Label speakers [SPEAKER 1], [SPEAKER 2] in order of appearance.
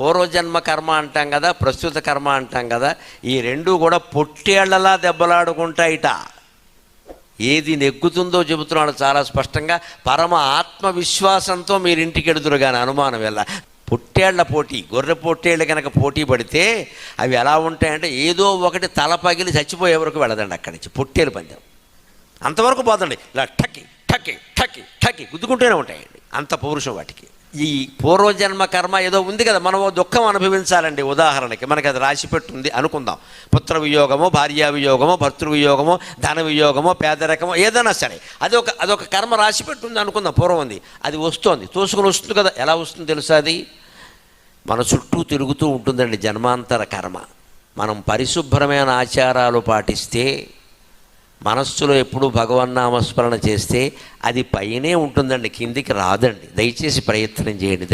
[SPEAKER 1] పూర్వజన్మ కర్మ అంటాం కదా, ప్రస్తుత కర్మ అంటాం కదా, ఈ రెండు కూడా పొట్టేళ్లలా దెబ్బలాడుకుంటాయిట. ఏది నెగ్గుతుందో చెబుతున్నాడు చాలా స్పష్టంగా. పరమ ఆత్మవిశ్వాసంతో మీరు ఇంటికి ఎడుతురు కానీ అనుమానం వెళ్ళ. పొట్టేళ్ల పోటీ, గొర్రె పొట్టేళ్ళు కనుక పోటీ పడితే అవి ఎలా ఉంటాయంటే ఏదో ఒకటి తల పగిలి చచ్చిపోయే వరకు వెళ్ళదండి. అక్కడి నుంచి పొట్టేలు పందెం అంతవరకు పోదండి. ఇలా ఠక్కి ఠక్కి ఠక్కి ఠక్కి గుద్దుకుంటూనే ఉంటాయండి. అంత పౌరుషం వాటికి. ఈ పూర్వజన్మ కర్మ ఏదో ఉంది కదా, మనం దుఃఖం అనుభవించాలండి. ఉదాహరణకి మనకి అది రాసిపెట్టుంది అనుకుందాం. పుత్ర వియోగమో, భార్యా వియోగమో, భర్తృవియోగమో, ధన వియోగమో, పేదరికమో, ఏదైనా సరే అదొక కర్మ రాసిపెట్టుంది అనుకుందాం. పూర్వం ఉంది, అది వస్తోంది, తోసుకొని వస్తుంది కదా. ఎలా వస్తుంది తెలుసా? అది మన చుట్టూ తిరుగుతూ ఉంటుందండి. జన్మాంతర కర్మ. మనం పరిశుభ్రమైన ఆచారాలు పాటిస్తే, మనస్సులో ఎప్పుడూ భగవన్నామస్మరణ చేస్తే అది పైనే ఉంటుందండి, కిందికి రాదండి. దయచేసి ప్రయత్నం చేయండి.